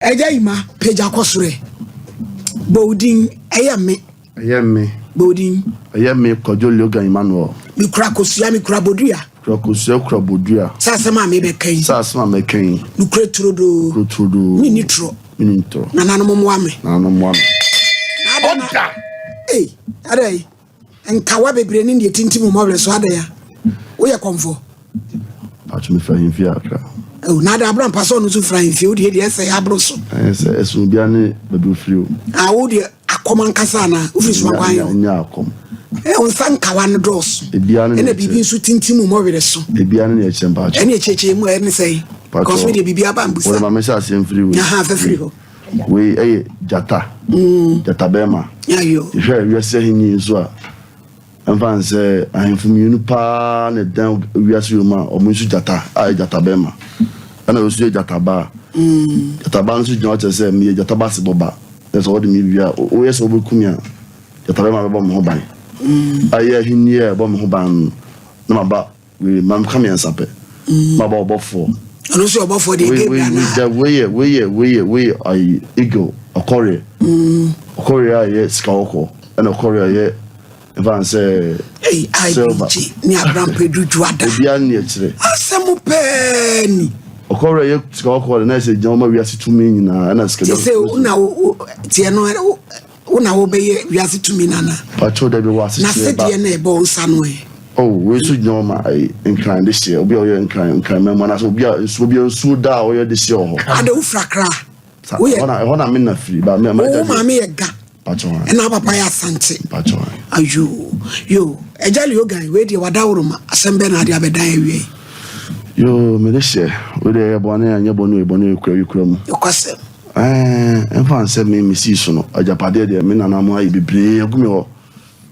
Ejaima peja kosure. Bodin ayame. Ayame. Bodin. Ayame kojo loga Emmanuel. Mi kura kosia mi kura boduya. Kura boduya. Sasema me bekan. Sasema meken. Nukre trodo. Trodo. Minitro. Nanano mwame. Oda. Eh, adai. Enkawa bebre ni de tintimu mobile so adaya. Wo ye komfo. Pacho me fahim fi akra. Oh, na da abran paso no so fran fi o de ese abroso. Esu bia ne babu frio. Ah, wo de akoman kasa na ofri so kwan yo. Nya akom. On sankawa no dos. Ebia ne. Ena bibi nso tintimu mobile so. Ebia ne e chempa. Ene cheche mu ene sei. Because we de bibi abambusa. Wo ma me sha sem frio. Aha, fa frio. We jata. Jata bema. Ayo. Ihwe wiase hinyi nso a. Enfan se ahemfuminu pa ne dan wiase yo ma omunsu jata jata bema. Ana osu jata ba. Jata ba nso jino che me jata ba se boba. Eso wodi mi bia o yeso obekum ya. Jata bema be mo ho ban. Aye hinyi e bo mo ho ban. Na ma ba we mam kam yansape. Ma ba obofo. Ano so obofo de game na. We I ego okore. Okore aye skawoko. Ana okore aye Van say, hey, IBG, ni Abraham Pedro Juada. Bia ni chire. Asemu peni. Okore ye ska okore na say joma wiase tumi nyina na ska. Say una tie no una wo be wiase tumi nana. Pacho de be wase. Na se de na e bo nsa no e. Oh, we so joma ai incline this year. Obi o ye incline me na so obi so da o ye this year ho. Ade ufrakra. Ona me na free ba me ma me ye ga. Pacho. Na papa ya sante. Pacho. Ayo, yo, ejali yoga we de wadawroma asembe na de abedan awie. Yo, me de she, we de bone anya bonu ekura mu. Yokose. Enfan se me si so no, ajapade de me nana mo ayi bebre agumi ho.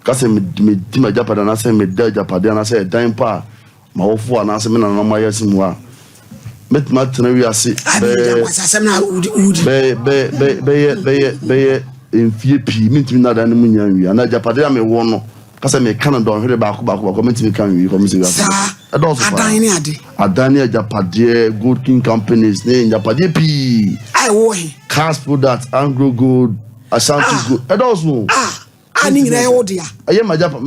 Ka se me di ma ajapade na se me da ajapade na se dan pa ma wofo na se me nana mo ayi simu a. Metma tena wi ase. Be enfie pi mintimi na dan mu nyan wi ana japade ya me wo no kasa me Canada hwere ba ko mintimi kan wi ko mintimi sa adan ni ade adan ni japade gold king companies ne japade pi ai wo he cars product anglo gold ashanti gold edoso ani ngina e wo dia aye ma japa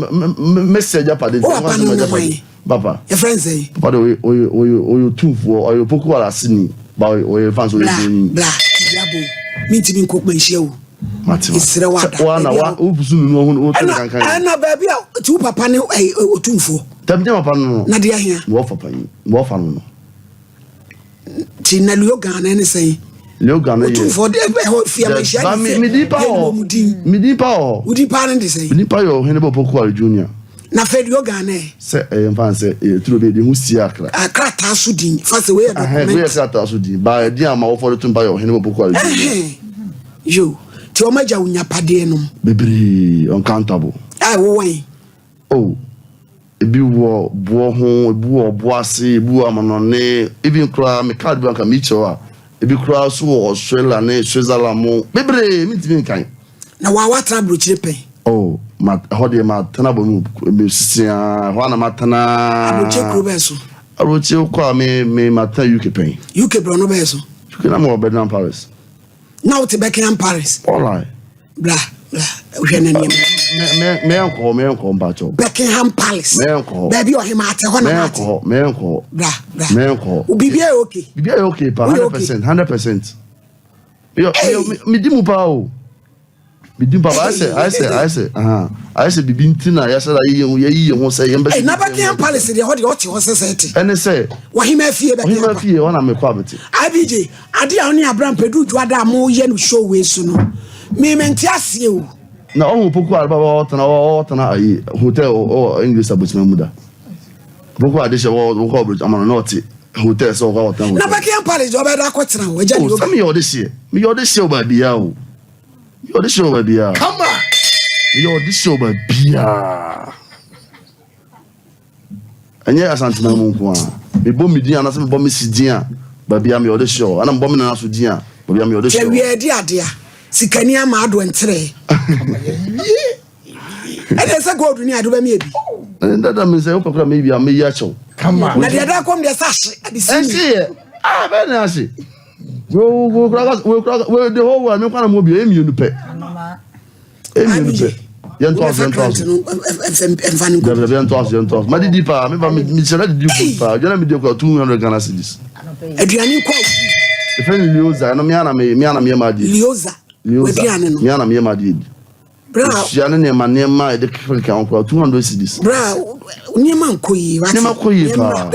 message japade papa your friends say papa o tunfo o poku ala sini ba o fans o bla yabo mintimi nkokpa nhia wo Isre wada. Wa ubusu nu ho o tele kankan. Ana baby a tu papa ne otumfo. Tamje papa no. Na de ahia. Wo papa yi. Wo fa no. Ti na Leo Ghana ne sei. Leo Ghana ye. Otumfo de fia ma hia. Ba mi di pa o. Mi di pa o. Udi pa ne de sei. Mi di pa yo he ne bo poku al junior. Na fe Leo Ghana. Se mfan se turo be de hu si akra. Akra ta so din. Fa se we document. We se ta so din. Ba di ama wo fo tumba yo he ne bo poku al junior. Yo. Ti o maja unya pade no bebre uncountable wo wen oh ebi wo bo ho ebi wo bo ase ebi wo amanone even kra me card bank me chewa ebi kra so Australia ne Switzerland mo bebre mi ti kan na wa watra brochire pen oh ma hode ma tana bo me sisia ho na matana brochire kro be so brochire kwa me mata UK pen UK bro no be so UK na mo Bedlam Paris. Now to Buckingham Paris. All right. Blah. We me uncle bacho. Buckingham Palace. Me uncle. Baby or him at one. Me uncle. Blah. Me uncle. Bibia okay. Bibia okay pa 100%. Yo me di mu pa o. Me di pa I say. I say bibi ntina ya say yi ho say yemba. Eh na Buckingham Palace dey hodi oti ho say. Ene say wa him afie Buckingham. Wa him afie wana me kwa beti. IBJ ade a oni Abraham Pedro Juada mo ye no show we so no. Me menti ase o. Na o poku arba o tana ayi hotel o English abusman muda. Poku ade she wo ko bridge amano not hotel so ko hotel. Na Buckingham Palace do be da kwetena wo ja ni o. Some yo this year. Me yo this year ba bia o. Yo this year ba bia. Come on. Yo this year ba bia. Anya asante na mu nko a. Me bom mi din ana se me bom mi si din a. Ba bia me yo this year. Ana bom mi na so din a. Ba bia me yo this year. We adi ade a. Sikani ama ado entere. Ede se gold ni ado ba mi ebi. That means I hope maybe I may yacho. Come on. Na dia da kom dia sa hye. Be na hye. We the whole world. Me kwa na mo bi emi enu pe. Emi enu pe. Yen to us. Ma di pa me ba me chere di pa. Jana me di ko 200 Ghana cedis. Aduani kwa. E fe ni Lioza no me ana me ma di. Lioza. Me ana me ma di. Bra. Jana ne ma e de kan ko 200 cedis. Bra, niema nkoyi. Niema koyi pa.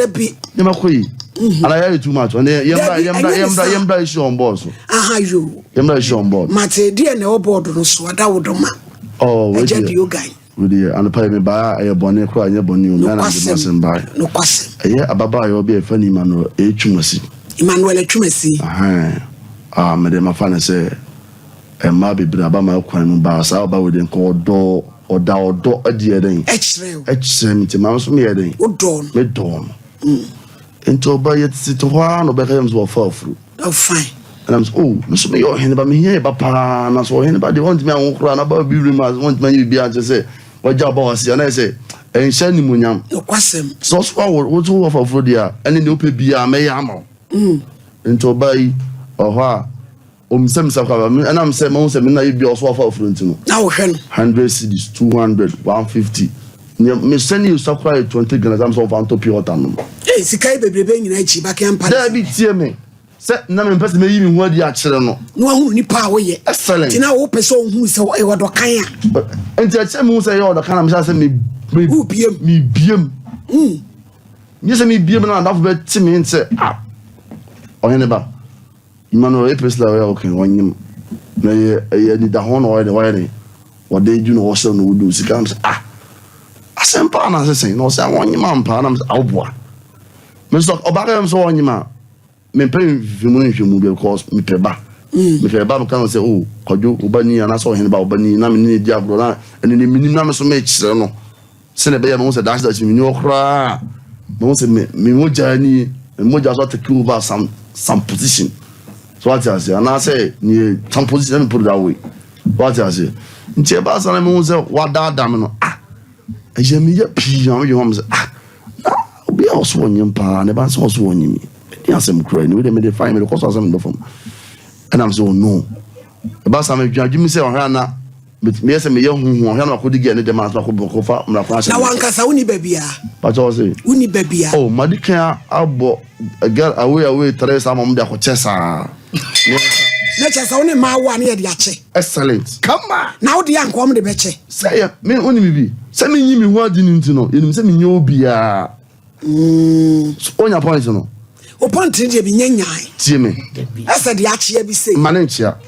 Niema koyi. And I hear too much. And yembra is on board. Aha, you. Yembra is on board. Mate, dear, no board, no swada wodoma. Oh, we just you guy. With the and pay me by a bonnet cry, your bonny, and I mustn't buy. No question. Yeah, a baba, you'll be a funny man or a chumasi. Emmanuel Chumasi. Ah, Madame Afana say, and maybe Brabama crime bars out by within called door or door a dear day. H. Mouse me a day. What dawn? Mid dawn. Into by it sit one or becomes will fall through. Oh, fine. And I'm Mr. Me, your hand about me here, Papa, and I saw anybody want me on crown about be remarks, want me be to say, what job was, and I say, and send him no question. So, what's over for Flodia, and in the open beer may ammo. Into by or ha, some and I'm saying, most of me, be also for Flintino. Now, 100 cities, 200, 150. Me send you so quite 20 grams of Antopio Tanum. Eh, Sikai baby being in H. back and There be tear me. Set none person may even word the accident. No one need power yet. Excellent. Now, open so who's so I would kaya. But until some say, oh, the kind of me BM. Yes, me BM and alphabet Timmy and say, ah, or anybody. Emmanuel Apis la okay, when you need the horn or the wedding. What they do also no do. She comes, ah. SOMPA na say no say wonyima mpa na awboa me so obaka am so wonyima me pay nhwemu because me peba me kan say oh kwadwo obani na so hen ba obani na me ni di agro na eni ni minim na me so me kire no se ne be ya me say dash dash me ni okra me say me moja ni moja so take over some position so what I say and I say ni some position me put that way what I say ntie ba sa na me say wadada me no Jamia Pion, you want to be also on your pa, and about also on you. Yes, I'm crying. We made a fine the cost of some from. And I'm so no. About some Jimmy say, Hannah, but me as a young who Hannah could get the man of Bokofa. Now, one Casauni baby. But I say, Uni baby. Oh, Madika, I'll bought a girl away, Teresa Mom de Hochessa. Let's only my 1 year, Yache. Excellent. Come on. Now the young come the betche. Say, me only be. Send me what didn't know. You send me no beer. On your point, no. Upon Tinja be nyai. Timmy. I said, Yachi, be saying, Manager.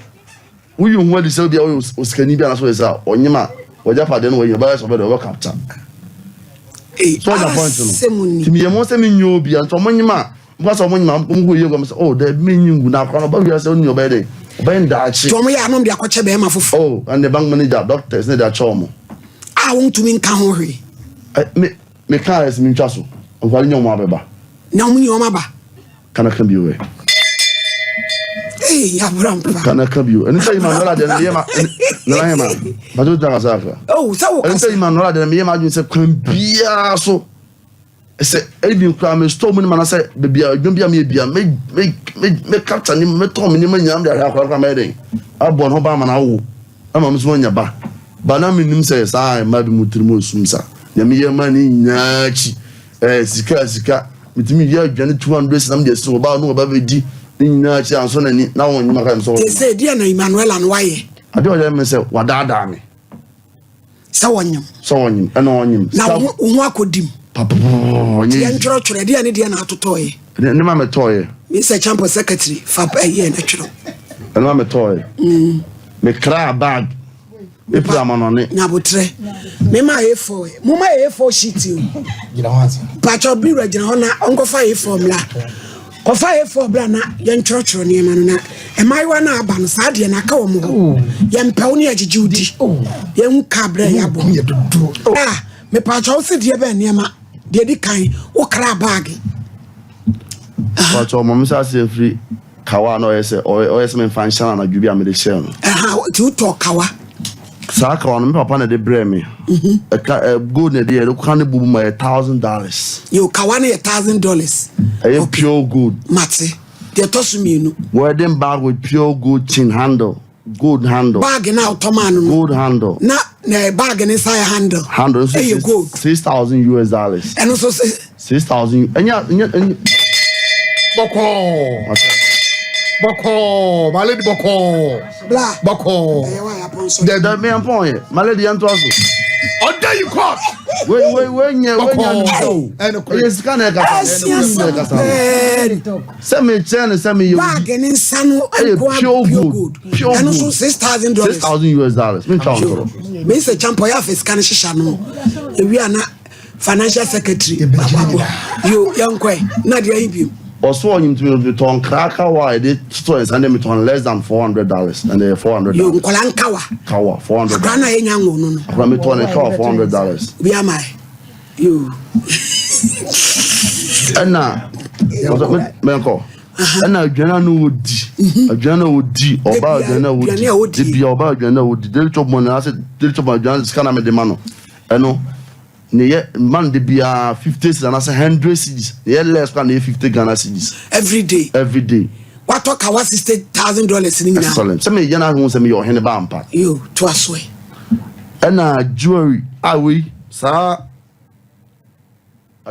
Will you want to sell the oils or Scandinavia as well as our Onyama? Or Japa, then when your buyers over the work capture. So, your point, to me, a most semi no beer and from Onyama. What's a woman who you go, oh, the meaning would not come about your own your bed. Ben Dutch. Tommy, I know the Aquacha Bema for oh, and the bank manager, doctors, need that charm. I want to mean Kahori. Me car is in Chasso, and while your mother. Now, when your mother can I come you away? Hey, Abraham, can I come you? And say, my brother, Yama, but do that. Oh, so I say, my brother, Yama, said, can be so. I say, Adrian Cram, stole me, man. I say, baby, don't be a me, make captain, me told me, I'm there. I born Obama now. I'm a Muswanya ba. But I mean, says, I might be Mutrimu Sumsa. Yamia money, Nachi, Sika, with me, you're 200, some days to about no about D. Nachi and son, and now on my so. They say, dear Emmanuel and why? I don't let myself, what that me. So on him, and on him. Now, what could him? The church ready and Indian how to toy. The name a toy. Mr. Chamber Secretary for a year natural. And I'm a toy. Me cry bag. Me put on it. Nabutre. Me my A4. Mama A4 sheet you. You know what? Patch of be ready on Uncle Fire formula. Or fire for Blana, young church or near Manuna. And my one aban Sadi and a comb. Young pony Judy. Young cabre yabo. Ah, me patch also dear Benyama. Dedi kind o kra bag. But your mom says free kawa no ese o ese me function na dwubi am de share no. You talk kawa. Sa kawa no me papa na de bre me. Gold na de look kan bubu ma $1,000. You kawa na $1,000. Pure gold. Mate. The Tosumino. Wedding bag with pure gold chain handle. Gold handle. Bag now, Tomano. Gold handle. Not a bag and inside handle. Handle. Hey, gold. $6,000. And also 6,000. And Boko, my lady Boko. Blah. Boko. The main point. My lady Antoine. Oh, there you caught. When you yes, can I send me 10 and send me bag and insano and pure good. Pure and also $6,000. $6,000. Mr. Champoya is Canishano. We are not financial secretary. You young quay, not your or so him to be on cracker why they stores and them on less than $400 and they're $400. You Kolankawa. Kawa $400. Grana Yango no. From it on a car $400. Be am I? You. And now, Menko. And now, Jana would a Jana would D or about Jana would be about Jana would the chop money. I said, the chop my Jana scan me the mano. I know. Man, they be 50 and I say 100 CDs. Yeah, less than 50 Ghana CDs every day. Every day. What talk? I was $60,000 in now. Excellent. Some of you send me your hand bampa. You twice way. And jewelry. Are we, sir?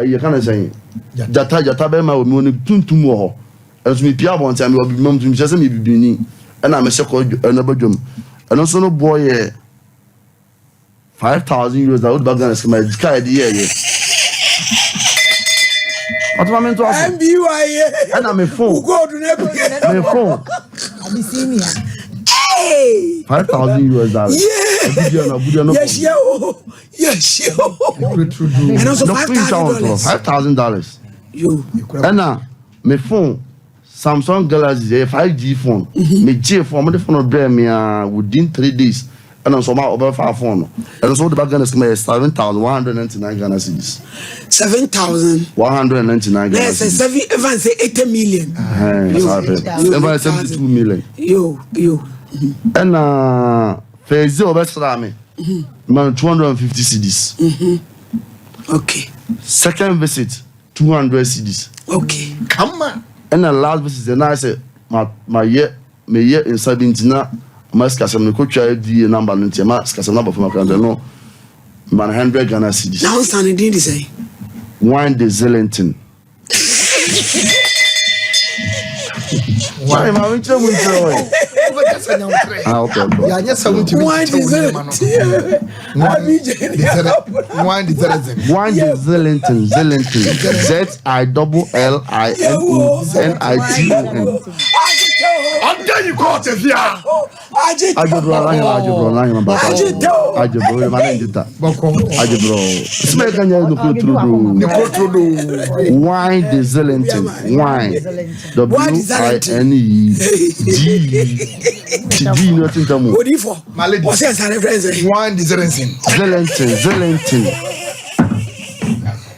You can't say Jata Bema will money tomorrow. As me Pia one time, you will be mum to me, just me be and I'm a second another jump. And also no boy. $5,000 I would back then my idea. What am I meant to ask? And I'm a phone. My phone. Hey! $5,000. Yes, yes, and also $5,000. You. And now, my phone, Samsung Galaxy, a 5G phone. My J phone, my phone will bear me within 3 days. And also my over 5 phone. And also the back Ghana is 7,199 Ghana cedis. 7,199. Yes, 80 million. Yes, 72 million. You. And phase over Salami. Man 250 cedis. Okay. Second visit 200 cedis. Okay. Come on. And the last visit, then I said my year in 17. Mas kasam ne kotwa di number no ntia mas kasam number for makanda no man 100 Ghana cedis. Now stand in the say Wine the Zellington. Why ma we tell okay. Yeah, yes, I want to wine the Zellington. Wine the Zellington. ZILLINTON. I'm telling you, caught it here. I just Wine the Zellington. Wine. WINE. Nothing to move. What for? My lady. What's that reference? Wine the Zellington. Zellington.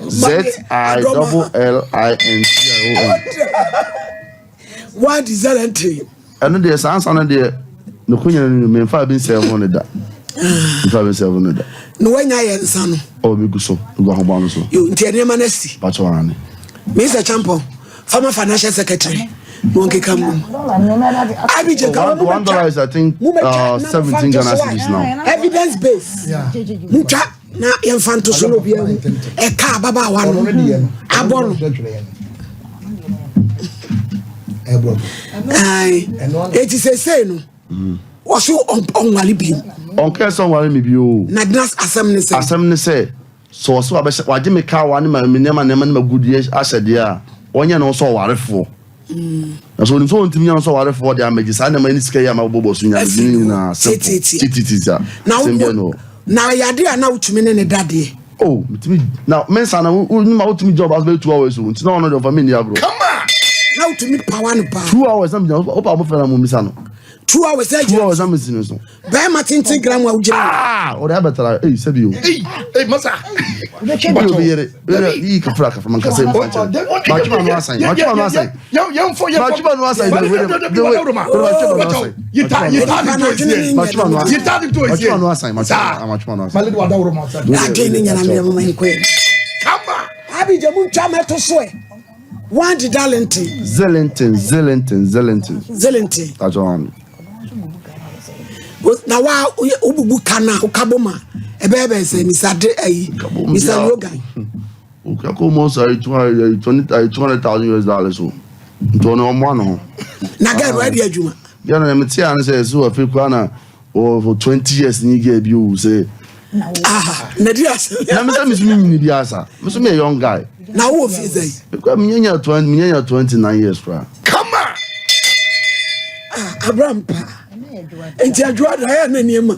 ZILLINTON. What is Zellington? And then there's answer there. No Queen may 5,700. 5,700. No one I am son. Oh, we go so. Go home so. You tell them honesty. Pachuani. Mr. Champo, former financial secretary. Monkey come. $1 is I think 17 Ghana cedis now. Evidence based. Yeah. Mucha na infanto solo bia. E ka baba wano. Abono. Aye. It is a say no. Was you on wali bi? On person wali mi bi o. Na dinas asem ne say. So abese waje me ka wani ma nema ma gudi asede a. Onye no so warefo. Na so nimso ntimi yan so warefo de amaji sa na mani sika ya ma bobo so nya na titi. Na yade a na utumi ne dade. Oh, mitimi now mensa na ma utumi job as 2 hours so nti na ono de family abro. Come on. Now to meet power and power. 2 hours am opa mo fera mo misano. 2 hours 2 hours am misino so. Be ma tintin gram wa ujira. O da betara sabi o. Hey masa. Bato be yere. Yi ka fra man ka say mo. Machuma no asan. Yo for Machuma no asan. Machuma no asan. Again nyana me mo man ko. Come on. Abi jamu chama to so e. One the Darlington. Zelenton. That's one. Now, Ubu Kana, Ukaboma, a baby say, Mr. Logan. Almost $200,000 US. So, don't know one. Now, get ready, Juma. Yeah, I'm saying, so a few for 20 years, and you gave you say, Nadias. I'm a young guy. Now, what is it? Because I'm 29 years. Come on! Abraham. And you are I am name.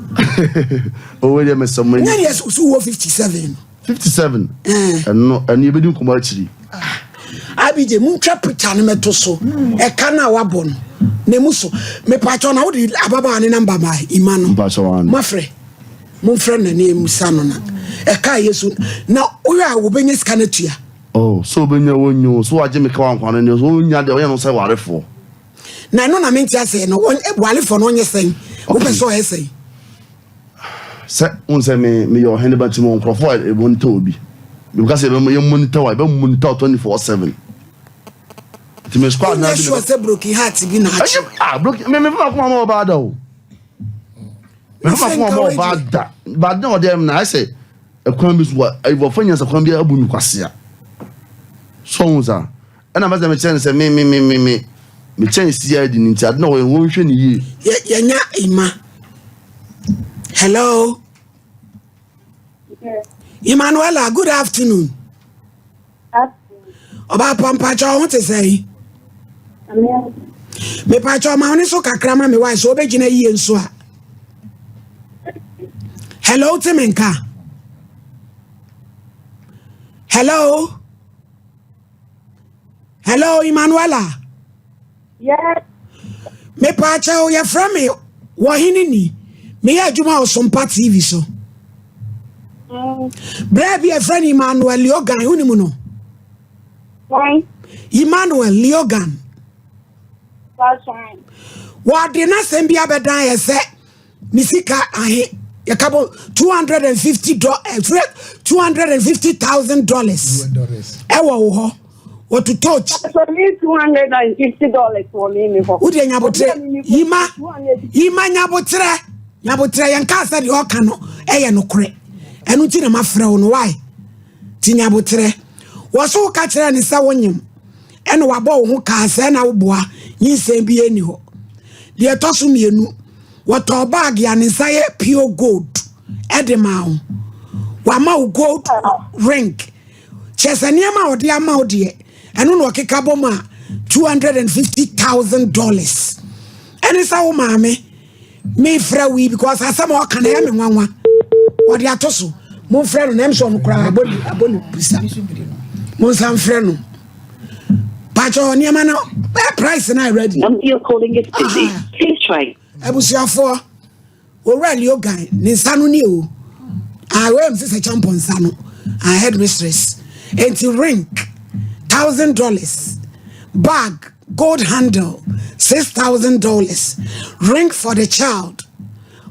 Oh, wait a minute, some money. Yes, who 57. 57. And you do come actually. I be the moon trappitan metoso, a cana wabon. Nemuso, me patron out the Ababa and number my Iman Basawan. My friend, my friend, and name Sanona. A Kayasun. Now, we are obeying his canatia. Oh, so when you so I Jimmy Kwan and your own yard, the way say what for. Now, no, I mean, I say, no one, while for no one saying, open so I say. Set one say me your hand about you won't provide a one Toby. Because you monitor, I don't monitor 24/7. To me, squad now. Sure, say broken heart to be not. Broken. Me more about though. Me more about that. But no, them I say. A crime is what I will find as a crime. Abu Nukwasia. So, sir, and I must have a chance. Say me change CID into I know in 1 year. Yeah, Ima. Hello. Emanuela, good afternoon. About Pampacho, what to say? Me Pacho, my only so kakrama, me wife, so begin a year and so. Hello, Timenka. Hello, Emanuela. Yes. Me Pacho, you're from me. Wahinini. Me ya Juma or SOMPA TV so. Brave a friend Emmanuel Liogan, Unimuno. Why? Emmanuel Liogan. That's fine. What did not send me a bed I said, Missika, I a couple $250,000. Ewa what to touch? So me $250 for me. Would you Yabotre? Ima Yabotre and Casa the Okano, no cre. And Utina Mafra on why? Tinyabotre was so catcher and Sawanyum. And Wabo who Casa na Uboa, you say be anyhow. The Atosumienu, what our bag and inside pure gold, Edemau. Wama gold ring. Chesaniama or dear Maudie, and Unoki Kaboma, $250,000. And it's our mammy. Me frewe because I some can hear me one. What the atosu? Mon friend name so cry abonu pisa. Mon san friend. Pacho niama no price na ready. Number you're calling is busy. Please try. Ebusiafo. O really o guy ni sanu ni o. I wem say champion sanu. I head mistress. Enti ring $1,000. Bag gold handle $6,000. Ring for the child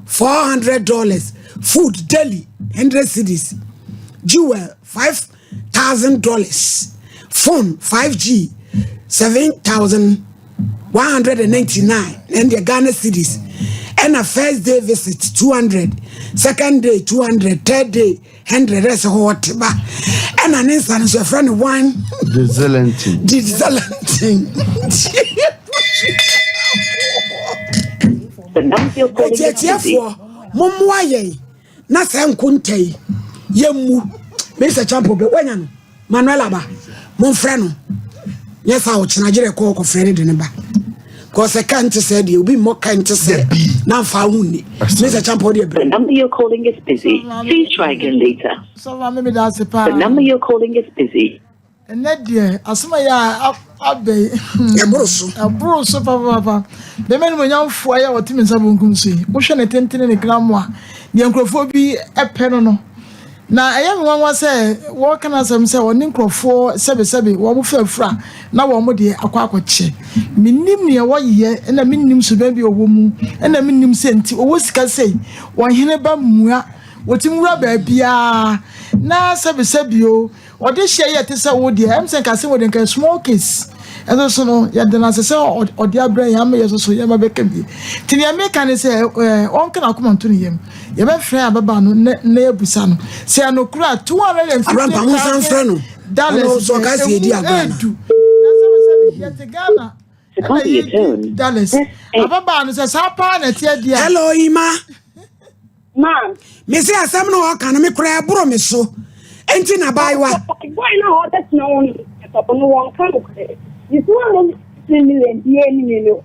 $400. Food daily 100 cedis. Jewel $5,000. Phone 5G 7,199 and the Ghana cedis. And a first day visit 200, second day 200, third day 100. That's a hot bar. And an instance your friend one the Zelenting. The number you're calling is busy. Momwaye na sankuntai yemu Mr. Champo be wanya Manuela ba mon frère no yes I watch Nigeria call ko frère de ne ba cause I can't say the obi mo can't say na fa hunni Mr. Champo de The number you're calling is busy. Please try again later. So me that's the The number you're calling is busy. And that dear asuma ya abe abroso papa the men when you fire what means abunkum say wo hwe ne tentene ne gram a ne nkrofo bi epe no na ayam wan say wo kana sam say woni nkrofo sebe wo mo fafura na wo mo de akwakoche minnim ne wo ye na minnim so ba bi owo mu na minnim senti owo sika sei wo hene ba mua wotim wura ba bia na sebe o Or this share yet is a wood, I'm saying, I see what they can small case. And also, no, yet then as I say, or dear brain, I may also yama can be. Till the American say, one can come to him. You may friend Babano, near Busano. Say, I know, cry $250,000. Yet a Ghana. Dallas. Ababa says, hello, Ima. Ma'am. Missy, I some no can me cry a so. Ain't in a buy what? Why not? That's no one. No one can credit. You 200 million, you know.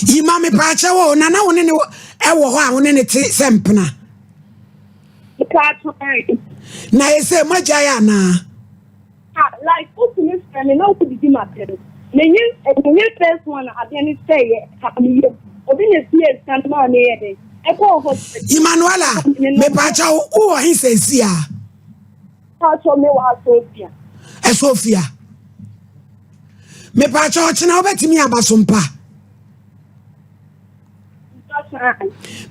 Ima me pacha wo na na woni ne e wo ho a woni ne te sempna. Na ese maja ya na. Like put me friend no could be matter. Me first one at the end say me obi na see stand man na ye e ko ho. Emmanuela me pacha wo hin sensi a. Pacha me wa Sophia. E Sophia. Me pacha o china obetimi abasompa.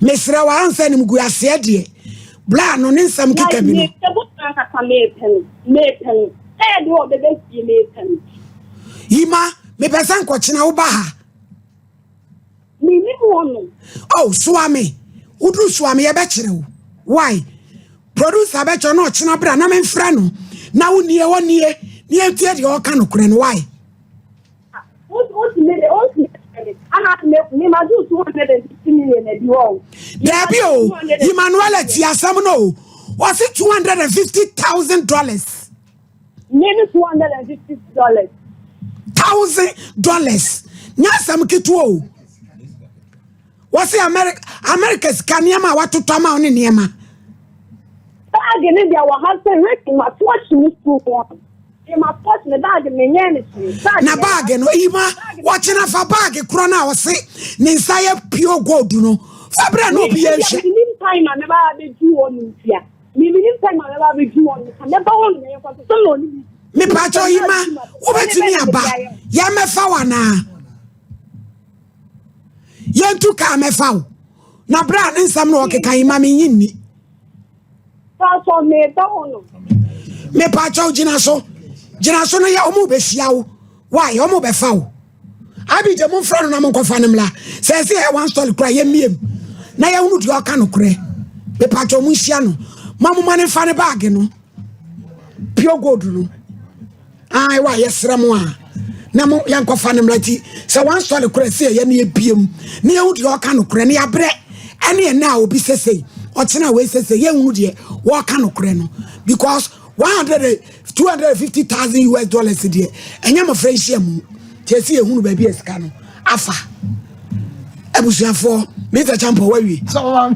Mesra wa ansa nim gu ase de. Bla no ne nsam keka bi no. Ima me pesan ko china wo ba ha. Oh, swami. Udu swami ye be kire wo. Why? Producer be cho no china bra na me mfra no. Na wo nie wo nie. Nie tie de o ka no kure no why? I have to make me my do 250 million a year. Debio, Emmanuel Tiasam no. Was it $250,000? Maybe $250. $1,000. Nyasam kituo. Was it America's Kanyama what to Tama on Niema? Again, there were husband written my watching school. My first the bag na bag no Ima watching a bag krona o se ninsaya pure gold no fabra no be ehwe time I never be do on here me time I never be do on never on me for so me pacho Ima wo betimi aba ya mefa wana yentu ka mefa wo na bra nsam no okeka Ima me yinni pacho me down me pacho gina so no ya omu be fiawo why omu be fawo abi je mo fro no na mo kofa ne mla say one story kra ye miem na ya hunu di o ka no kre be pacho mu hia no mamu mane fa ne bag no pure gold no ai why yesra mo a na mo yan kofa ne mla ti say one story kra say ye ne biem na ya hunu di o ka no kre ne ya bre ene na obi sesei o chena we sesei ye hunu di wo ka no kre no because $250,000 there. And you're my friend, Shemu. Tessie, who baby is cano. Afa. Ebusia for Mr. Champo, where we? So,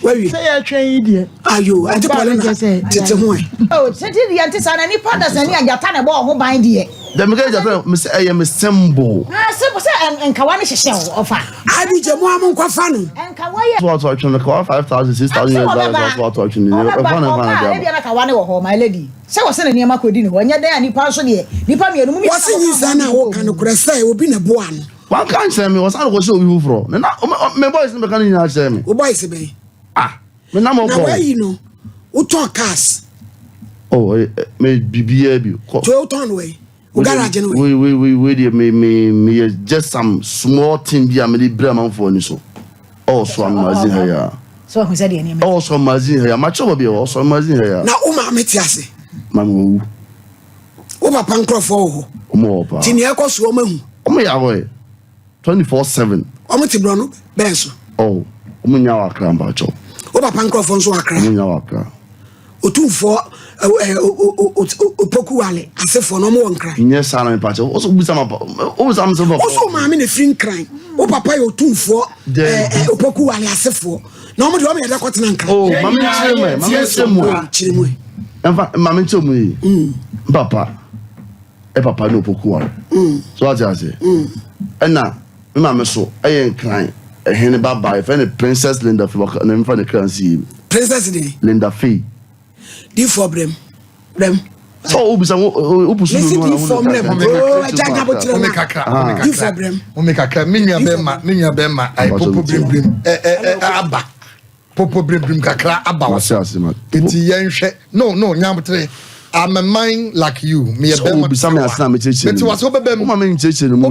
where we say a train idiot. Are you? I just want to say, oh, send the antisan any partners and your tan about who bind ye. The Mr. I am a symbol. And Kawanish shell of I be Jamon Quafano. And Kawaii was watching the car $5,000, $6,000 was watching the my lady. So was sending Yamakudin when you're there and you pass on here. Nipa me, what's in his son? I walk and say, will be a boan. One can't say me was I was so you from. My boys never can say me. Who buys me? Ah, my number where you know. Who talk us? Oh, may be 12 ton way. We just some small thing be a many Bremen for you so. Also, I'm mazin here. So who said any also mazin here. Much over be also mazin here. Now, Metiasi. Mamu. Over Pancro for more. Tiniacos woman. Oh, my away 24/7. Omotibrono, Benso. Oh, Munyawa Crambacho. Over Pancro for so accra. Munyawa. Otu for Opokuale, as if for no more cry. Yes, I'm patch. Also, with some also, mammy, a free crime. O papa, you 2 for Opokuale, as if for no more. Oh, Mammy, Chimway. Mammy, Chimway. Papa. A papa no Pokuale. So what I say. And now, Mamma, so I ain't crying. A henny baba, if any Princess Linda for and for the currency. Princess Linda Fee. D for them. So, listen, for them. Oh, I can't have Omeka, Minya Bema, I pop brim, Abba. popo brim kakra aba Mate asima. enti yenhwe no nyamotre I'm a mind like you. Me a bema. Bisa me asina me cheche. But was over bem. Uma me cheche no mu.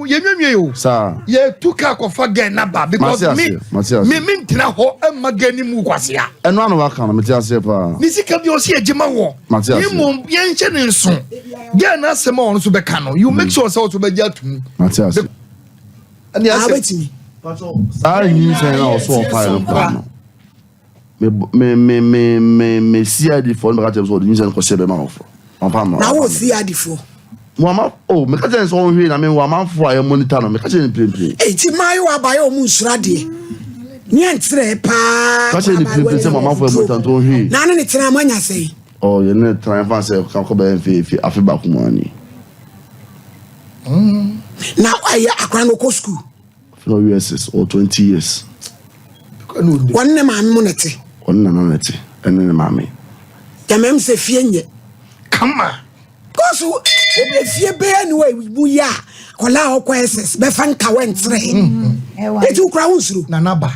Yenwe yo. Sir. Ye tuka ko fa gen na ba because me ntina ho emagani mu kwase a. Eno anu waka na me te ase pa. Ni sika bi o se ejema wo. Ye mom ye nche ne nso. Gen na asema ono so be ka no. You make sure say o so be ja tum. Mate ase. Ani ase. Abetimi. Sir yin say na o so fa no pa no. Me CID for me catch so the news ko shebe ma ofo. On pa no. Na wo CID for. Mama me catch so hwe na me wa man fo aye monitor no me catch ni play. Ti mayo abaye o mu nsura de. Ni antre pa. Catch ni play say mama fo monitor to hwe. Na ne tena manya sei. Oh, you need try and say kan ko be fi afi ba ku mani. Na aye akran no ko school. No years or 20 years. One ne ma mo nete. One na nete. Ene ne mami. Jamem se fie nye. Come on. Cause obe fie be anyway bu ya. Kola o SS be fan ka wentre. Eti ukra unsuru. Na naba.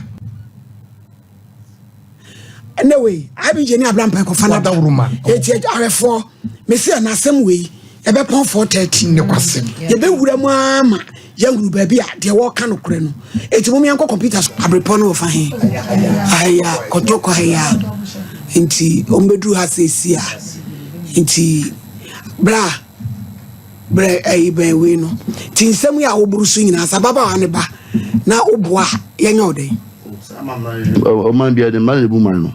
Anyway, I be jeni ablam pa ko fa na da uruma. Eti arefo me se na asem we e be pon 430 ne kwasem. Ye be wura mu ama yanguru ba bia de wo ka no kure no. Eti mo mi anko computer abrepon no fa he. Aya kotoko aya. Inti ombedu ha sesia. Inti bra ai ben we no. Ti nsem ya oburusu nyina sababa wa ne ba na oboa yenya odai. O man bia de man bu man no.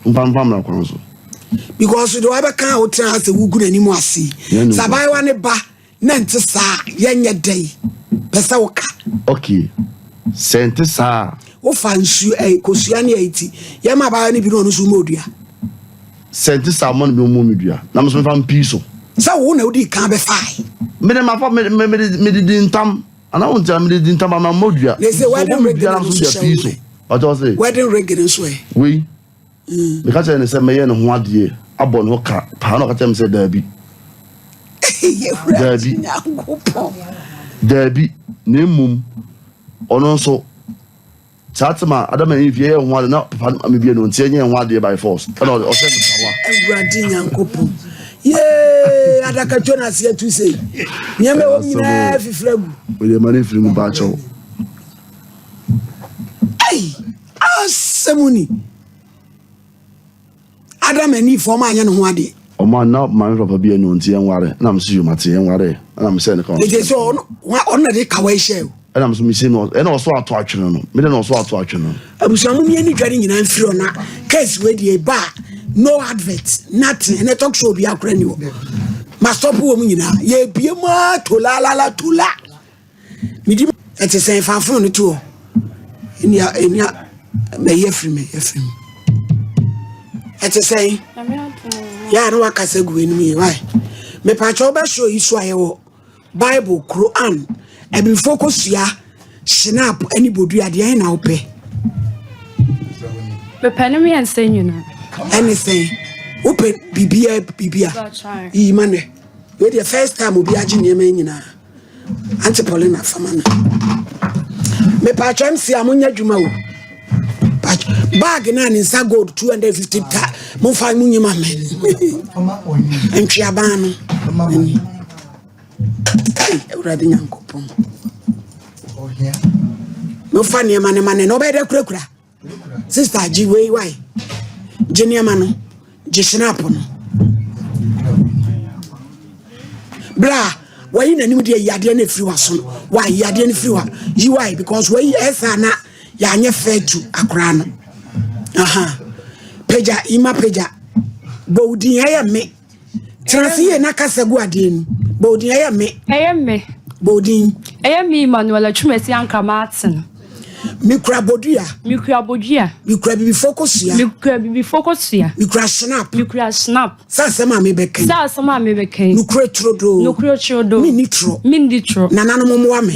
Mpam na kwa so. Because the other can out as a wood anymore see. Sabai one ba nante sa yenya day. Pesa woka. Okay. Sente sa. O fansu kosuane 80. Yama ba ni bi no so modua. Sente sa mo bi mo medua. Na mo so fam piso. Sa wo na odi kan be fai. Me ma fa me di ntam. Ana won tell me di ntam ma modua. They say why don't regular piso. What was it? Wedding regular so e. We because I say me ye no ho ade abon ho ka pa no ka tell me say dabi ne mum ono so chatma adama if ye ho ade na pa me bia no ntie nye ho ade by force kana o say me sawa Awurade nyankopon ye adaka Jonas ye tu say nyame wo nyina fifragu we dey mani firimu ba cho ai asemuni Adam any form anya no ho ade. O man na man papa bia no ntie nware na me see you mate nware na me say ne kan. It is so on na dey kawai share. Na me so me say no e na so ato atwene no. Me na so ato atwene no. Abusamu mi ani dware nyina mfiri na case we dey ba no advert nothing and talk show bi akra ni wo. Ma stop wo mu nyina ye bie ma to la midi et say fanfo no to. Enia me ye free me. Ete say ya no akase gu enimi why me pa cho ba show isu ayewo Bible Quran e bi focus ya snap anybody ade na ope me penemi and saying you know anything open bibia yi mane we the first time obi agi niam nyina Auntie Paulina famana me pa cho msi amunya dwuma wo bag na nsa gold 250 ta mo fa mu nyima me entwi abano ai Awurade nyankopon mo fa ne mane no be de kurakura sister ji we why jenia mano je snap no bra why na nim de yade na free waso why yade na free wa yi why because why esa na ya anye fetu akra no aha peja ima peja bodi ya me transiye na kasagu ade ni bodi ya me bodi me Manuel Chumesi anka Martin mikra bodua mikra bibi focus ya mikra snap sasa ma me beken nukre trodo mi nitro nanano mo ame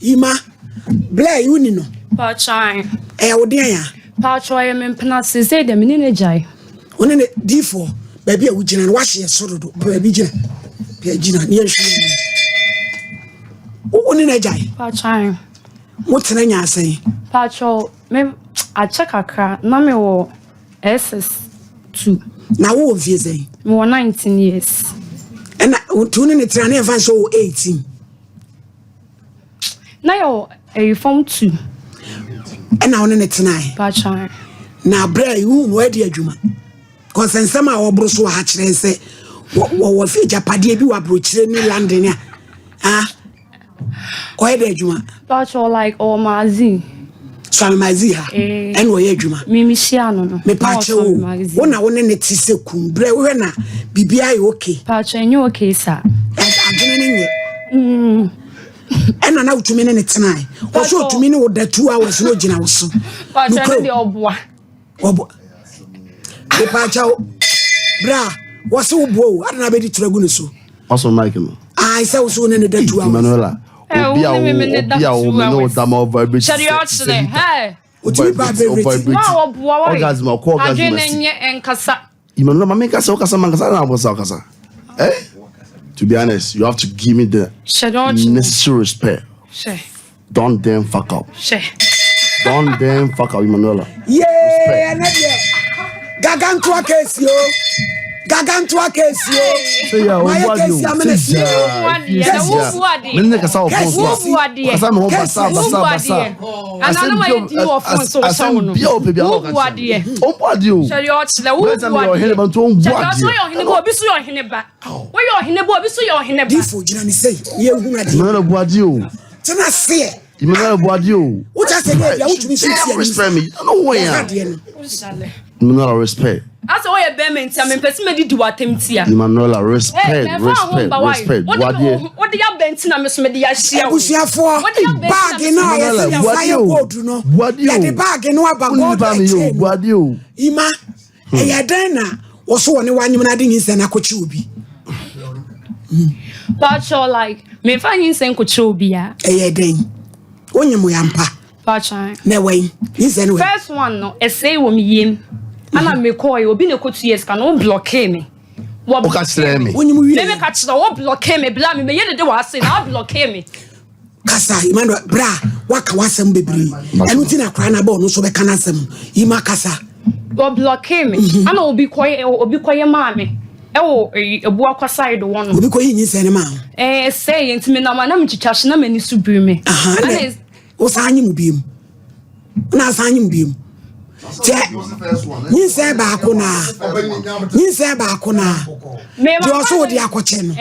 ima bla uni no pa chai odian ya pa choi me mpena se de me ne jai one ne d4 ba bia wugina no wahye sorodo ba bi gina ne yahwe one ne jai pa chai What's the name say? Pacho, me I check a car. Na me wo SS2. Now what you say? Me wo 19 years. And tuning it and never so 18. Na yo form 2. And now on it tonight. Pacho. Now bray you where the adwuma. Cause and some our bros were hatching say what feature paddy be wa brochire ni landing ya. Ah. Where the adwuma. Pacho like all mazi. So mazi ha. And where adwuma. Me share no. Me pacho. Wona wona ne tise kum bre we na bibia e okay. Pacho enyo okay sir. Adwene ne nye. And na utumi ne tonight. O so utumi ne wo da 2 hours no gina wo so. Pacho ne de oboa. Obo. E pacho. Bra, what's so bow? I don't know about it. So, also, Michael. I saw so in the 2 hours. Manuela. No, Damo vibration. Hey, what you bad baby? Orgasm or call and Casa. Imanola make us Okasa. Eh? To be honest, you have to give me the necessary respect. Don't damn fuck up. Don't damn fuck up, Imanola. Yeah, Gagantua case, yo. Gagantua case, yo. My case, I'm in a sea. Manuela, respect. As a way of payment, I mean, personally, do what I'm here. Manuela, respect. What the young Benton, I'm Miss Media share. Who's here for? What the bag in our what do you know? What you the bag in our bag? What you? Ima, a dana was so only one you adding is an akochubi. But you're like, me finding San Cochobia. A dane. When you muyampa. But no way. First one, no, a say woman yin. And I may call you, be no 2 years, can all block me. What catch me? When you never catch the what block me, blame me, yet do I say, I'll block me. Kasa, Emmanuel, bra, waka wasem baby. And within a crown about no so be canasem. Ima Kasa. What block me? And I'll be quiet or be quiet, mammy. Oh, a walk aside the one. Because he is any man. Say, to me, now, I'm to chash no many supreme. O sanyi beam. Na sanyi beam. Ni se ba ko na. Ni se ba ko na. Me so di akoche no.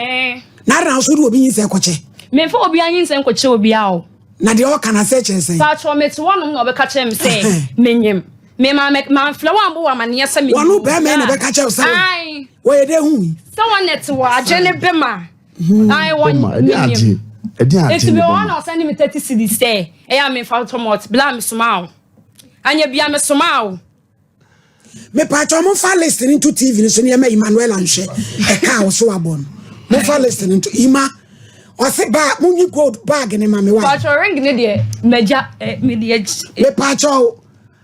Na ran so di obi ni se akoche. Me fo obi anyi se akoche obi a o. Na de o kana se chense. Pa tro me to one no be ka chem say menyem. Me ma flower ambo wa mane yesa me. Wonu be me na be ka chem say. Ai. Wo ye de hu. So one net wa agene be ma. Ai won. It's me one or send me 30 cedis say. E am fa tomot bla me soma. Anya bia me soma. Me pa to mo fa listening to TV so ne ma Emmanuel anhwe. E ka wo so abon. Mo fa listening to Ima. O se ba mo ni gold bag ne ma me wa. Pa to ring ne de meja me de. Me pa to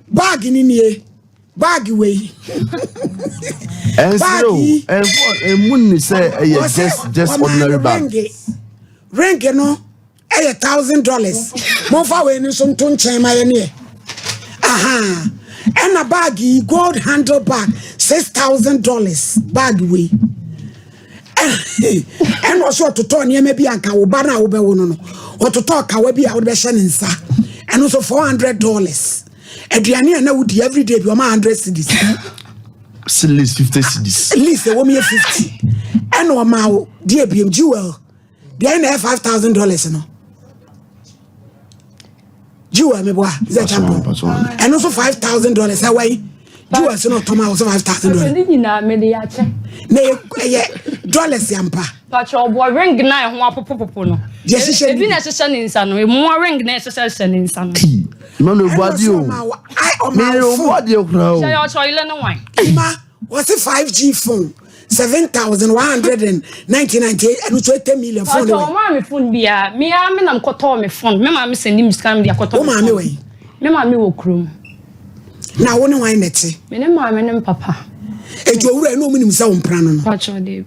bag ni nie. Bag we. And so and mun say just ordinary bag. Ring no $1,000. Mo fa we ni so nto nchen ma ye ne. Aha. And a baggy gold handle bag, $6,000 bag we. And also to turn ye maybe a cowbana over one or to talk our be out beshansa. And also $400. Adriania now would every day be 100 cedis. At least 50 cedis. At least a woman 50. And no amount, dear BM Jewel. They have $5,000 no. Jewel me boy, is that and also $5,000 away. Jewel so no toma also $5,000. Ni na me de ya che. Ne dollars yampa. But your boy ring na ho apopopopo no. E bi na sese ni nsa no, e mo ring na sese ni nsa no. Imano Boadio. Me o Boadio kra o. Say your choile no wan. Ima, what's a 5G phone? 7,198 and it's 10 million phone. Oh, mommy phone bia. Me am koto me phone. Me ma me send him scam dia koto. Oh mommy we. Me ma me wo krum. Na woni wan neti. Me ne ma me ne papa. Ejo wura no munim sa wompra no no. Pacho de.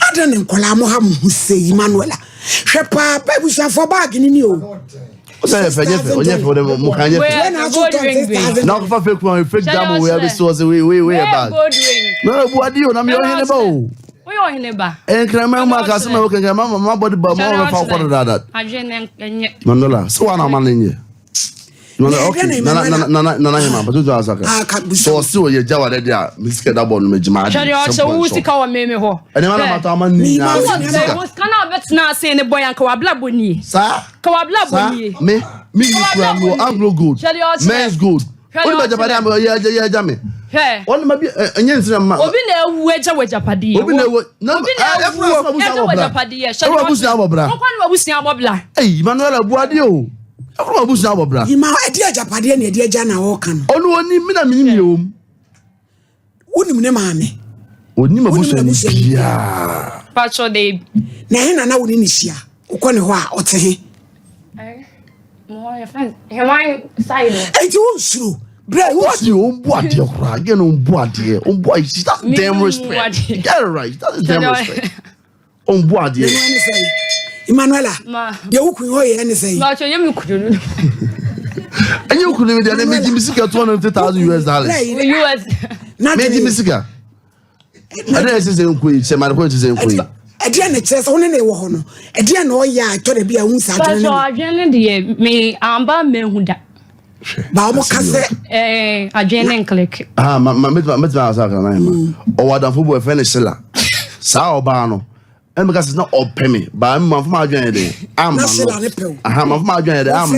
Adan nkola mo ha mo sei Manuela. Hwe pa busia for bag ni o. Say for them mo kan ye. Now for fake one fake jam we have so say we back. No buadi o na me ohene ba o. We ohene ba. Krama ma ka se me o kan ma body ba mo fa for that. Adwene enye. Mandola so wa na ma nenye. No okay na hima but do asaka. So still ye jawa de dia me sika da ball no me jima. Chari o se wo sika wa meme ho. Ene ma na mata ma ni na. Wo kana bet na say ne boy anka wa bla boni. Sa Ka wa bla boni. Me no Anglo gold. Men's gold. Only by Japan ya jame. Only ma bi enye nsira ma. Obi na ewu eja wa Japadi. Obi na ewu. Obi na ewu eja wa Japadi. Ewu abusi abobra. Okwa na abusi abobra. Eh, Emmanuel Abuade o. Ewu abusi abobra. Ima edi Japadi na edi eja na wo kan. Onu oni mi na minim yom. Wonim ne maame. Oni ma busi ni bia. Pacho de. Na he na woni ni hia. Ukọ ne ho a ote he. Mo ya friend. He wine side. Enti wo nsuru. Bra what you Buade okra. Again Buade. Buade. That's damn respect. Get it right. That's damn respect. Buade. Emmanuela. De ukun ho ye ne say. Pacho ye mi kudunu. And you could live there and make music at $250,000. US. Not make music. I don't say queen, say my point is a queen. Edian chess only ne wo ho no. Edian no ya to de bia hu sa to. Pacho adwene de me amba mehuda. Ba mo kase adwene click. Ah, met asa kan na ma. O wadan football finish la. Sa oba no. And because it's not open me, but I'm from my journey. I'm from my journey. I'm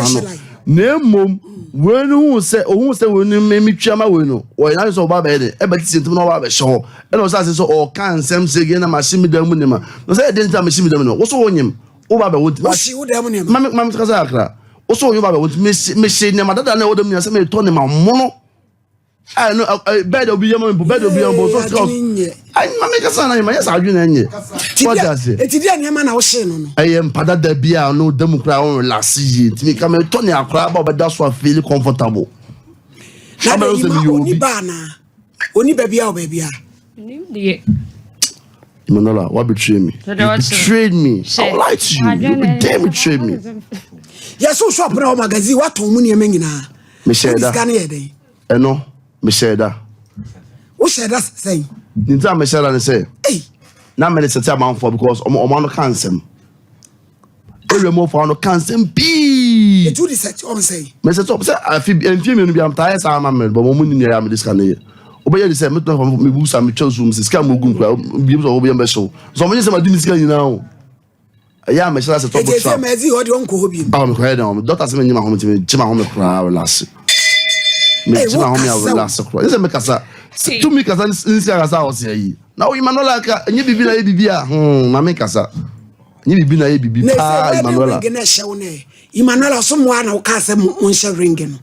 Nemo, when who say when me chama wino, or I saw Babby, but it's into no show. And was as so all can Sam say again, and my simi demonima. No say I didn't tell me simi demon. What's on him? Oh, Baba would she would demonim. Mamma Kazakra. Also, you Baba would miss me, never that I know them as I told him mono. I know bed will be a bed will be on both. I make a son, I yes, I do. What does it? It's the man I was saying. I am Pada de Bia, no Democrat last year. To become a Tony crab, but that's what I feel comfortable. Only baby, Manola, what betrayed me? You betrayed me. I lied to you. You damn betrayed me. Yes, so shop now magazine. What to money mengina? Michelle, I know. Michelle, what said that saying? Ninja Michelle and say, hey, now many set amount for because no cancer. Every more for no cancer. Be do this at home say. Mr. Top said, I feel I'm tired, I'm but woman in the this kind of year. Obey the same, me boost and me chose rooms, scam Mugun, be able to be a show. So many some didn't see you now. Yeah, Michelle has a top of some. I'm quite on. Doctors mean my home to me, Jim home crowd last. Me Jim home our last crowd. This is make us to make us in house here. Now you man like you be na bibia mama kasa you be na bibi pa Emmanuel Emmanuel someone na ka say mo nche ring no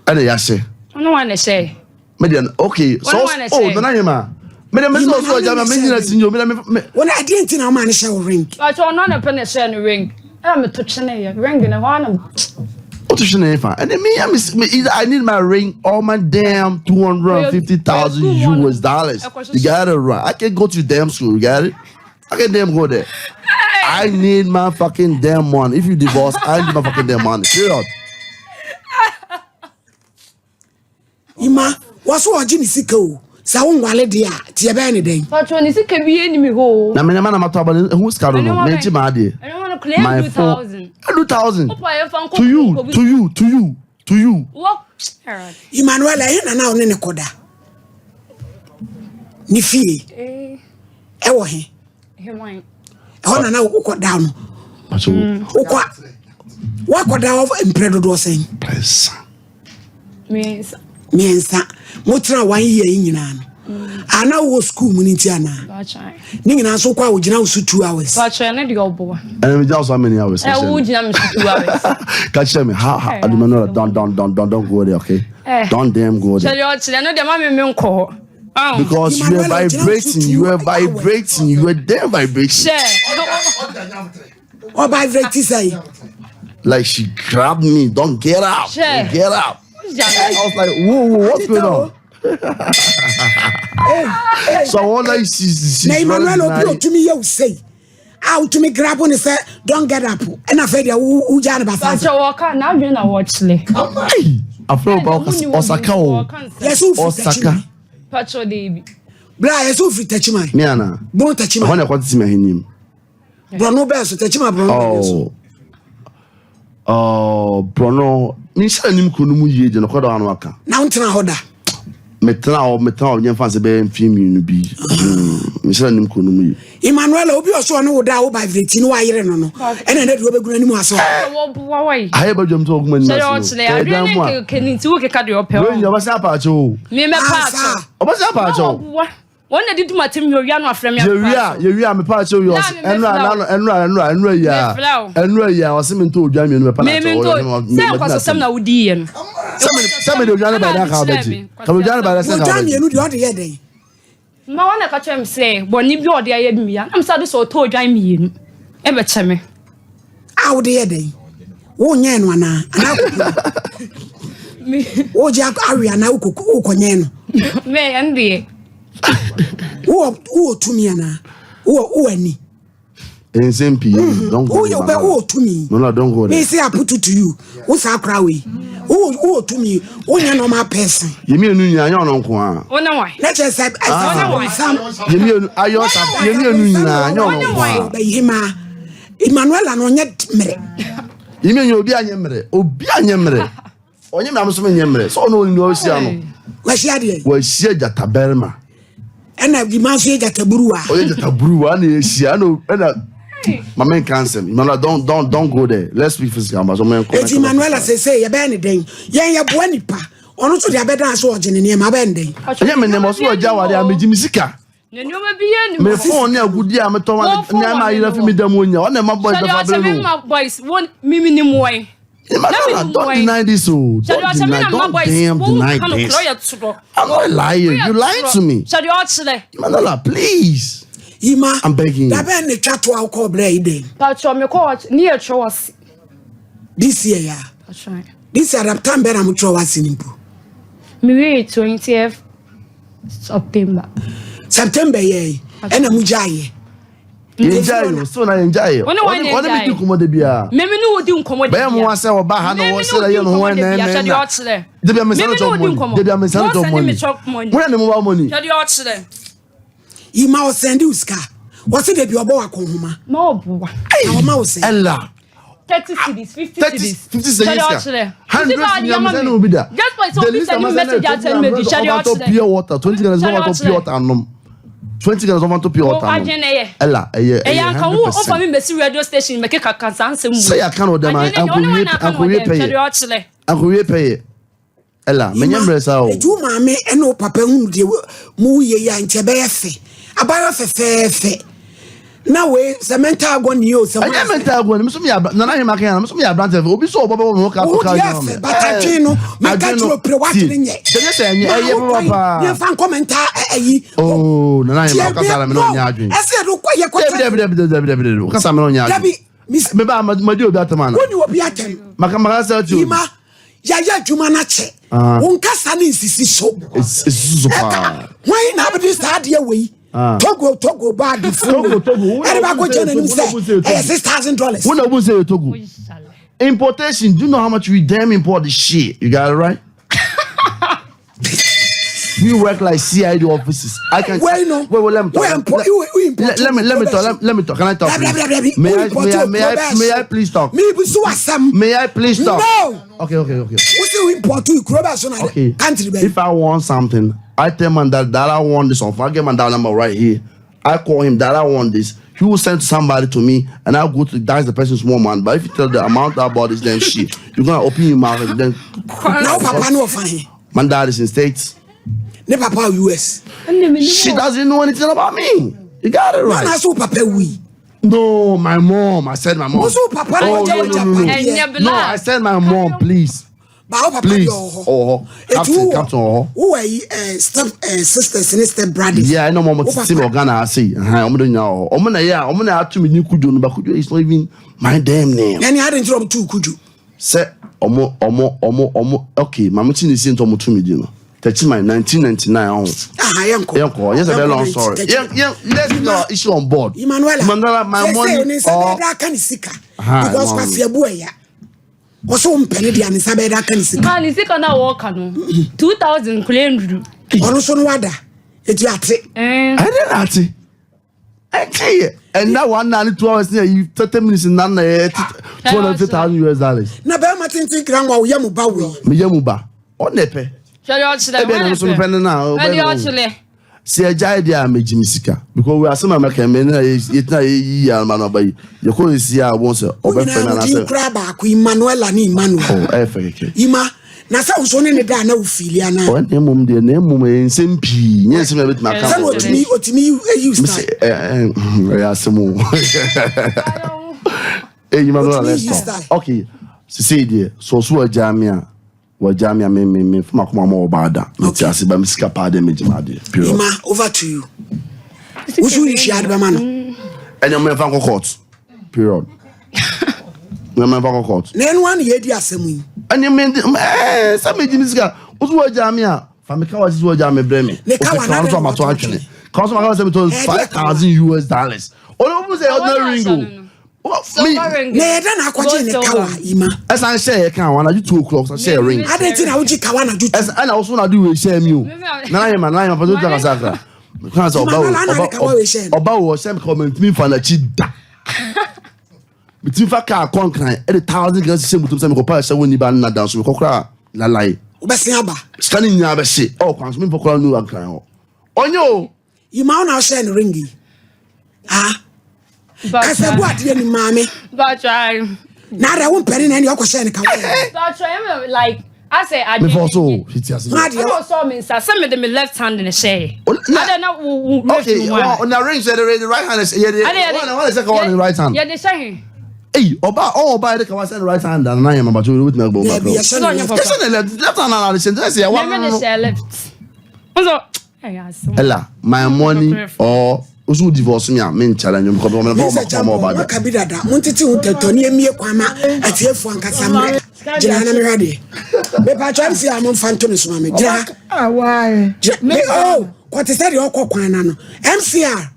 ana ya say no one say median okay so na hima median me so jama me nyina sinyo me wona adenti na ma na share ring but no na pe na share no ring e me to chene ya ring na ho na what to shine fa and me either I need my ring or my damn $250,000 US. You got it right. I can go to damn school. You got it. I can damn go there. I need my fucking damn money. If you divorce, I need my fucking damn money. Period. Ima, what's what Jimmy Siko? Sa wale dia, ti ebe ni den. But when Sika be enemy ho. Na me na ma to about who's card no. Me ti ma de. I don't want to claim 2,000. 2,000. To you. What? Emmanuel na na one ne koda. Ni fie. E wo he. He wan. E ho na na ukoda no. Pacho. Wa koda of impredo do sen. Pesa. Miensa. Motra 1 year nyina no. Ana wo school mu nti ana. Ni nyina so kwa wo gina wo 2 hours. Pacho na de obo. And me just how many hours? Wo gina me 2 hours. Catch me. How don't go there, okay? Don't damn go there. Tell you no dem am me nko. Because you are vibrating, you are damn vibrating. Or vibrating say. Like she grabbed me, don't get up. Get up. I was like, whoa, what's going on? So all I see Emmanuel Obio to me you say out to me grab on say don't get up and I fed you jan basa so walk now you na watch le afro ba Osaka o yes Osaka pacho dey bra yes o fi tachima me ana don't tachima ho na kwati me hanim bro no be so tachima bro Bruno, ni sha nim ko numu yie je no kodo anu aka. Na untina hoda. Metena o nya fanse be mfim nu bi. Ni sha nim ko numu yie. Emmanuel obi oso no woda wo by vreti no ayere no no. Ena na do beguna nimu aso. Wo bua wai. Aye ba jom to oguma ni na. So I really keninti wo keka de opel. We nya ba sa pa acho. Me pa acho. Oba sa pa acho. One na didu matem yo wia no afrem ya. Ye wia me pa acho yo. Enra ya o se me to odwa me no me pa na acho. Se kwaso sem na wudi ye no. Some de odwa na ba da ka obeji. Ka odwa na ba da se ka. Odwa me no de ode ye den. Ma wana ka chem say boni bi ode aye mi ya. Am sa do so to odwa mi ye no. E be cheme. A ode ye den. Wo nya no ana Me wo ja awi ana ukonye no. Me ande. Wo to me ana. Wo ani. SMP don't go. Wo to me. No, don't go there. Me say I put it to you. Wo sa kra we. Wo to me. Wo nya normal person. Yemi enu nya anya ono nko a. Ona why? Let's just say Yemi enu ayo sa yemi enu nya anya ono nko a. Be hima Emmanuel ano nya mere. Yemi enu obi anya mere. Onye me amso me nya mere. So no ni o si ano. Wa shi ade. Wa shi jata berma. Ena gi ma so jata buruwa. O jata buruwa na eshi ano ena my man cancel. Emmanuel don't go there. Let's speak physical but so man. Emmanuel say ye be ni den. Ye bo nipa. Ono so dia be dan so ogene ne ma be den. Onye me ne mo so oja ware ameji misika. Ne no ma biye ni. Me phone na agudi a me to na ma yira fi me dam onya. Ona ma boys da fabelo. Ma boys won mimi ni moy. Don't deny this. Don't deny this. I'm not lying. You lying to me. Manala, please. Ima, I'm begging you. That be chat to our call day. But me call near Chowas. This year, yeah. That's right. This year, I'm better. I'm Chowas. Me 20th September, yeah. And I'm Mujaye. Enjoy, so na enjoy. What me do komo de bia? Me no odi nkomo de bia. Be mo ase oba ha no wo se ye no ho na na. De bia me se no chop money. De bia me se no chop money. Where na mo wa money? Chadi o chire. Ima o send you scar. What say de bia obo akonhoma? Ma obo. Na o ma o say. Ella. 30 cities, 50 cities. 50 cities. 100 million no be there. Just like so be send you message at send me chadi o chire. Pure water, 20 gallons of pure water anom. 20 gallons of pure water. Ella, can offer me Messi radio station make kaka ansem. Say I can order my uncle pay. Ella, me nyamre sa o. Eju maame e no papa hu de mu ye ya nche be yefe. Abayo fefe. Na we sementa agoni o se. Anya menta agoni, me so me na na hima kan, me so me abrante obi so obobo mo ka to ka no. Batati no, me ka tro pre wat nye. Dey say anya eye papa. Ye fan commenta ayi. Oh, na hima ka sala me no nya adwen. Ese do kwa ye kwa. Debi. Ka sala me no nya adwen. Debi, me ba ma di obi atama na. Woni obi atem. Maka sa ti. Ima ya juma na che. Won kasa ni nsisi so. It's pa. Why na be this hard ye we? Togo bag the food. Everybody go to them say $6,000. When I won't say Togo. Importation, do you know how much we damn import this shit? You got it right? We work like CID offices. I can Wait, no. Wait, let me talk. Let me talk. Can I talk? May I please talk? May I please talk? No. Okay. What's the import to okay. If I want something, I tell man that I want this offer. I get my dial number right here. I call him that I want this. He will send somebody to me, and I'll go to that's the person's small man. But if you tell the amount about this damn shit, you're gonna open your mouth and then. Now, Papa, no fine. My dad is in States. Ne Papa US. She doesn't know anything about me. You got it right. No, Papa we. No, my mom. I said my mom. Also, Papa, no, I said my mom, please. Please. Captain. Who are step sisters and step brothers? Yeah, I know mom to see Ghana. I see. I'm doing now. I'm gonna have to me Kujo, but Kujo is not even my damn name. And you hadn't dropped two Kujo. Say, okay, my machine is into me, you know. Techima 1999 yanko. Yes, a very long story. Let's go issue on board. Emmanuela, my money because Pasiabuya. Also, penny and Sabeda can see. Man, is it on our walk? 2,000 claim. Also, wada. It's yati. I didn't and now 1 hour 2 hours near you 30 minutes in none $250,000. Na be matin tin kran wa yamuba we. Me yamuba. O nepe. See a giant idea, Mejimisika, because we are some American men. It's not a year, man. You call it see, I won't say, Emmanuel and Emmanuel. Ima, Nasa was on the Dana Filiana. One name, the name in Simpi. Yes, with my cousin. What to me, you say, okay, see, dear, so Jamia. Jamia me from Akuma Bada. Just by Miss Capade Majimadi. Over to you. Who should you share the man? And your man court. Period. No man court. Then 1 year, dear Semi. And you mean, some Majimiska. What's what Jamia? Famika was what Jamie Bremy. The council of Matuan. Council of $5,000. All over the other ringo. As I say, I can't want to do 2 o'clock. I say a ring. I didn't think I would do. As I also not do a shame you. Now I am a line of a Saka. Because about was some comment me for the cheetah. But if I can't conquer 1,000 girls, same to some compassion when you ban not dance with Cocra. La lie. Scanning never say, oh, Councilman for Colonel and Crown. Oh, no, you mount our send ringy. Ah. I said, what, you mammy? But I now I won't pay in any question. But I like I say, I before so it's just saw me, some of them left hand in a shade. I don't know. Okay, on the ring said the right hand is the right hand. Yeah, they say, hey, by the Kawas and right hand, and I am about to with my boat. Left hand, Ella, my money or. Usu divorce me, men challenge him because I'm more about that. Kabida, Montiti would tell me Kwama at here for Cassandra. Jana ready. Papa Chamsi, I'm on Phantoms, mammy. Why? Oh, what is that? Your coquanano? MCR.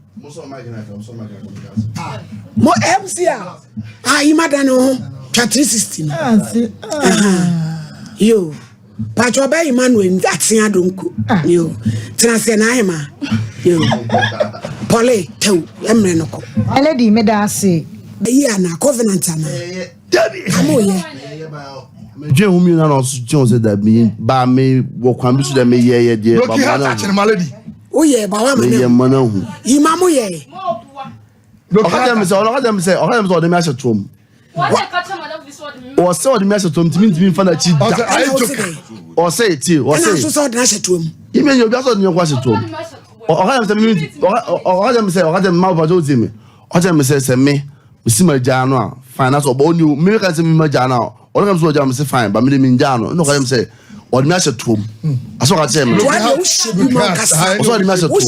More MCR. Ah, Imadano, Chatri 16. You. Pacho by Emmanuel, that's Yadunku. You. Transenahema. You. Polly, too, Emrenoco. A lady made us say, Yana, Covenant. Jim, you know, Jones said that me, by me, walk on to the me, yeah, dear. Oh, yeah, Bawama, Mano. Imamu, yeah. Look at them, all of them say, all of them saw the message room. Or saw the message room to me for the cheap. Or say it, or say, saw the message room. You mean you're just on your watch room. Or have them say, or them mouth of me. Or them says, me, we see my jano, finance or bone you, miracles in my jano. All of them say fine, but me mean jano. No, them say, or the message room. I saw them. Also, the message room.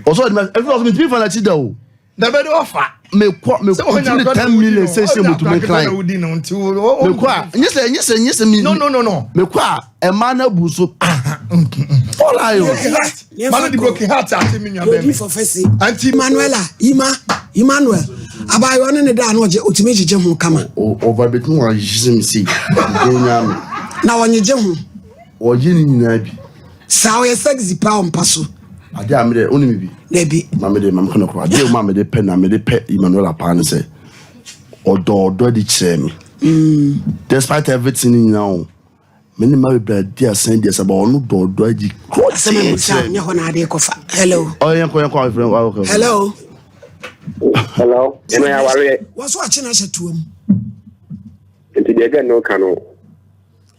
Also, everyone me for that chido. Never offer. Me 10 million session to make client. Yes, no. Me kwa a man buso. All I man the broken heart at me for Fessy. Auntie Manuela, Emmanuel. About one in the down what you ultimately jump come over between what you see. Now on your jump or you Sour sexy pound passo. I dare me only be. Maybe Mamma de Mamma, I dear Mamma de Pen, I made a pet Emmanuel Pan say, or do did say me. Despite everything in now, many my bread, dear Saint, yes, about no door, do I hello. Oh, yeah, hello. Hello. What's watching us to him? And today, no canoe.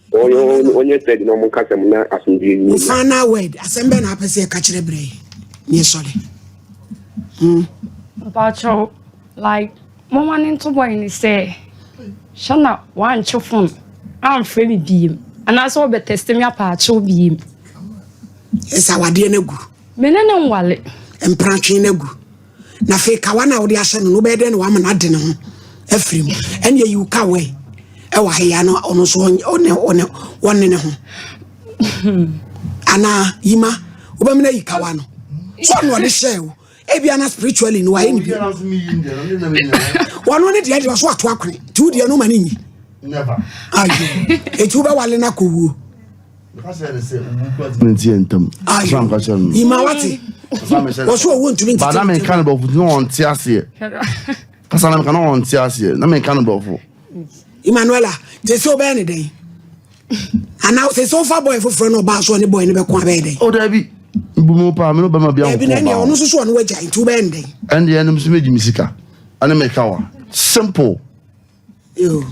When you said no more custom, as you find our way, assemble up as a catcher bray. Yes, sorry. About you, like, one into one say, Shana, one phone. I'm free beam, and I saw the testimony part show beam. Yes, our dear Negu. Menon wallet and Pranky Negu. Nafe Kawana or the Ashen, no better than woman at dinner. Ephraim, and you away. ɛwɔ haya no ɔno so one ne ho ana yima obamina yikawa no so no de share ebia na spiritually no waye ni bi wano ne de de so ato akone tu de no mani nyi never ayo etu ba wale na kowu yima wati wo so wo ntumi ba na me kan bo fu no on ti ase kasa na me kan on ti ase na me kan bo fu Emmanuela te so be ne den ana se so fa boy foforo no ba so ne boy ne be ko abe den o da bi bumo pa me no ba ma bia ko ba ne ono so so no wagya ntu be den and the enemy meji misika ana me kawa simple yo